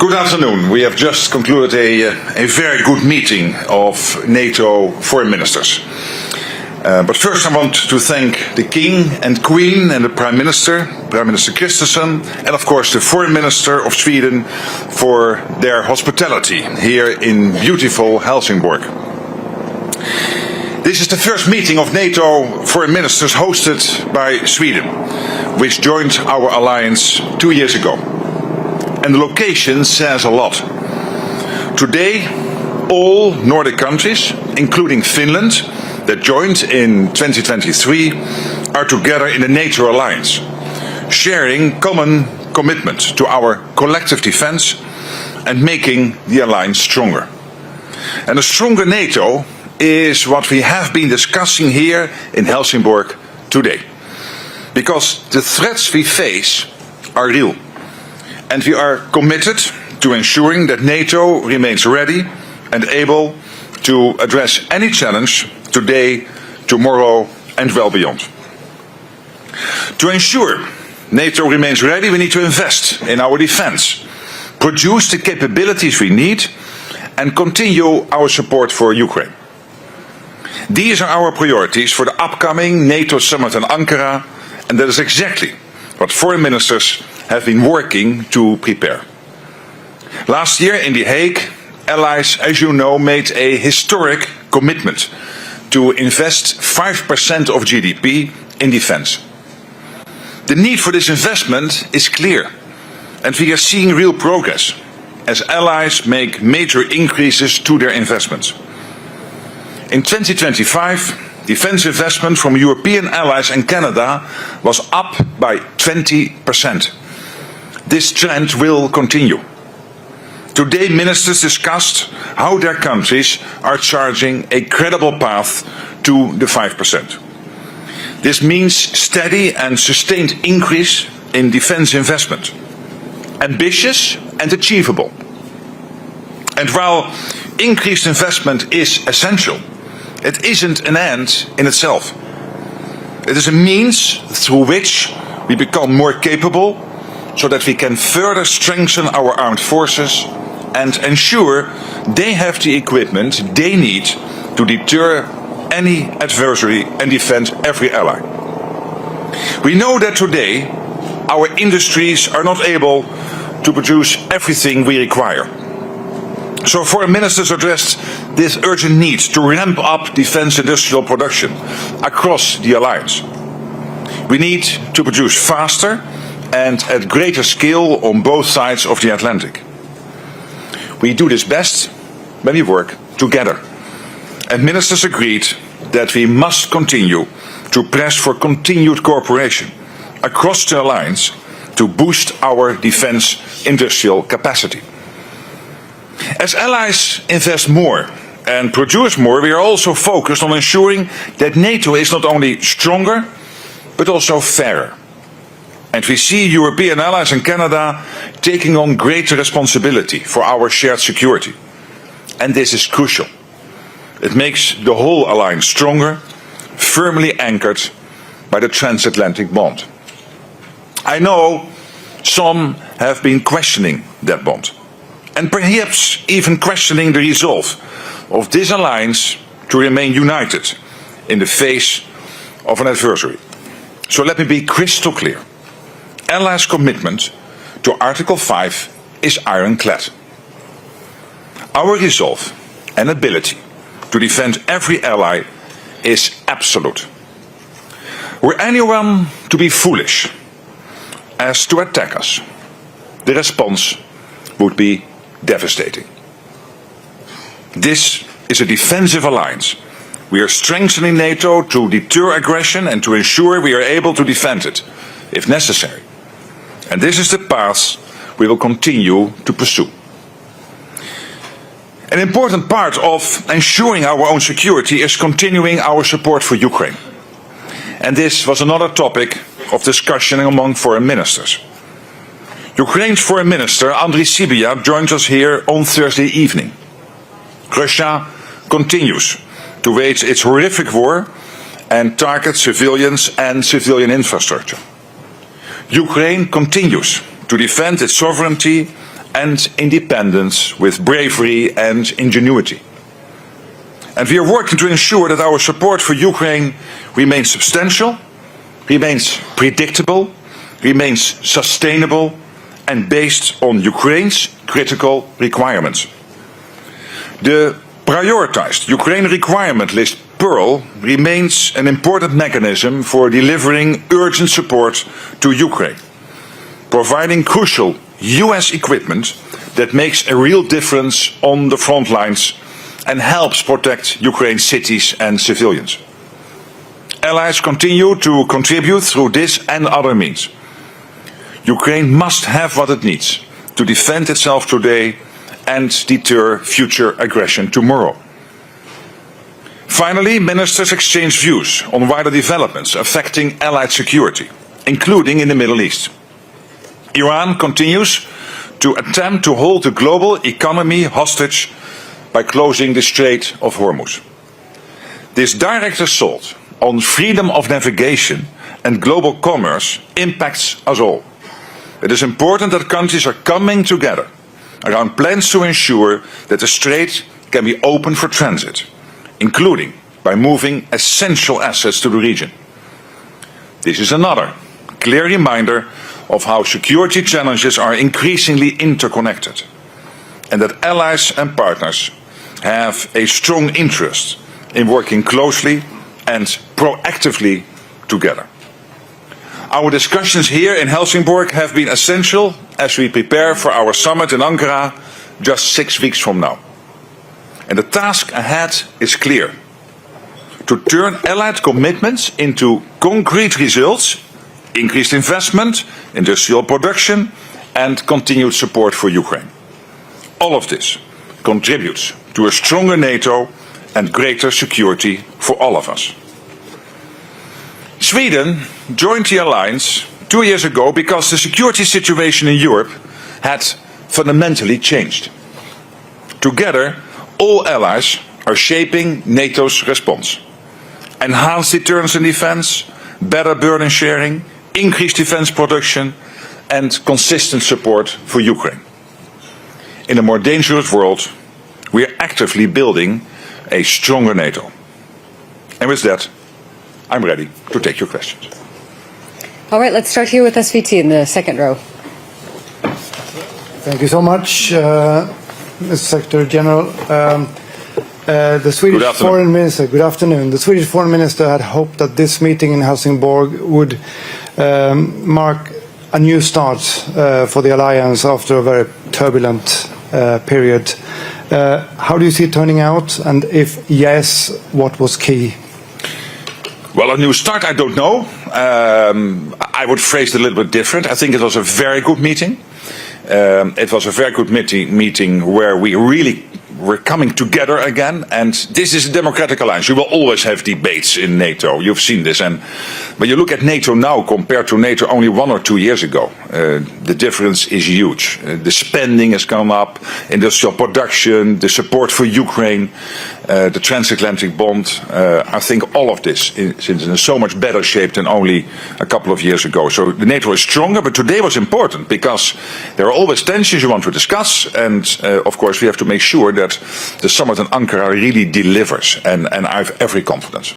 Good afternoon. We have just concluded a very good meeting of NATO foreign ministers. But first I want to thank the King and Queen and the Prime Minister Christensen, and of course the Foreign Minister of Sweden for their hospitality here in beautiful Helsingborg. This is the first meeting of NATO foreign ministers hosted by Sweden, which joined our alliance 2 years ago. And the location says a lot. Today, all Nordic countries, including Finland, that joined in 2023, are together in the NATO alliance, sharing common commitment to our collective defense and making the alliance stronger. And a stronger NATO is what we have been discussing here in Helsingborg today. Because the threats we face are real. And we are committed to ensuring that NATO remains ready and able to address any challenge today, tomorrow, and well beyond. To ensure NATO remains ready, we need to invest in our defense, produce the capabilities we need, and continue our support for Ukraine. These are our priorities for the upcoming NATO summit in Ankara, and that is exactly what foreign ministers have been working to prepare. Last year in The Hague, allies, as you know, made a historic commitment to invest 5% of GDP in defense. The need for this investment is clear, and we are seeing real progress as allies make major increases to their investments. In 2025, defense investment from European allies and Canada was up by 20%. This trend will continue. Today, ministers discussed how their countries are charting a credible path to the 5%. This means steady and sustained increase in defense investment. Ambitious and achievable. And while increased investment is essential, it isn't an end in itself. It is a means through which we become more capable so that we can further strengthen our armed forces and ensure they have the equipment they need to deter any adversary and defend every ally. We know that today our industries are not able to produce everything we require. So foreign ministers addressed this urgent need to ramp up defense industrial production across the alliance. We need to produce faster and at greater scale on both sides of the Atlantic. We do this best when we work together. And ministers agreed that we must continue to press for continued cooperation across the alliance to boost our defense industrial capacity. As allies invest more and produce more, we are also focused on ensuring that NATO is not only stronger, but also fairer. And we see European allies and Canada taking on greater responsibility for our shared security. And this is crucial. It makes the whole alliance stronger, firmly anchored by the transatlantic bond. I know some have been questioning that bond, and perhaps even questioning the resolve of this alliance to remain united in the face of an adversary. So let me be crystal clear. Allies' commitment to Article 5 is ironclad. Our resolve and ability to defend every ally is absolute. Were anyone to be foolish as to attack us, the response would be devastating. This is a defensive alliance. We are strengthening NATO to deter aggression and to ensure we are able to defend it, if necessary. And this is the path we will continue to pursue. An important part of ensuring our own security is continuing our support for Ukraine. And this was another topic of discussion among foreign ministers. Ukraine's foreign minister, Andriy Sybiha, joined us here on Thursday evening. Russia continues to wage its horrific war and target civilians and civilian infrastructure. Ukraine continues to defend its sovereignty and independence with bravery and ingenuity. And we are working to ensure that our support for Ukraine remains substantial, remains predictable, remains sustainable, and based on Ukraine's critical requirements. The prioritized Ukraine requirement list Pearl remains an important mechanism for delivering urgent support to Ukraine, providing crucial US equipment that makes a real difference on the front lines and helps protect Ukraine's cities and civilians. Allies continue to contribute through this and other means. Ukraine must have what it needs to defend itself today and deter future aggression tomorrow. Finally, ministers exchanged views on wider developments affecting Allied security, including in the Middle East. Iran continues to attempt to hold the global economy hostage by closing the Strait of Hormuz. This direct assault on freedom of navigation and global commerce impacts us all. It is important that countries are coming together around plans to ensure that the strait can be open for transit, including by moving essential assets to the region. This is another clear reminder of how security challenges are increasingly interconnected, and that allies and partners have a strong interest in working closely and proactively together. Our discussions here in Helsingborg have been essential as we prepare for our summit in Ankara just 6 weeks from now. And the task ahead is clear: to turn Allied commitments into concrete results, increased investment, industrial production, and continued support for Ukraine. All of this contributes to a stronger NATO and greater security for all of us. Sweden joined the alliance 2 years ago because the security situation in Europe had fundamentally changed. Together, all allies are shaping NATO's response. Enhanced deterrence and defense, better burden sharing, increased defense production, and consistent support for Ukraine. In a more dangerous world, we are actively building a stronger NATO. And with that, I'm ready to take your questions. All right, let's start here with SVT in the second row. Thank you so much, Mr. Secretary General. The Swedish Foreign Minister, good afternoon. The Swedish Foreign Minister had hoped that this meeting in Helsingborg would mark a new start for the alliance after a very turbulent period. How do you see it turning out? And if yes, what was key? Well, a new start, I don't know. I would phrase it a little bit different. I think it was a very good meeting. It was a very good meeting where we really were coming together again. And this is a democratic alliance. You will always have debates in NATO. You've seen this. But you look at NATO now compared to NATO only 1 or 2 years ago. The difference is huge. The spending has gone up, industrial production, the support for Ukraine, the transatlantic bond. I think all of this is in so much better shape than only a couple of years ago. So the NATO is stronger, but today was important because there are always tensions you want to discuss. And of course, we have to make sure that the summit in Ankara really delivers. And I have every confidence.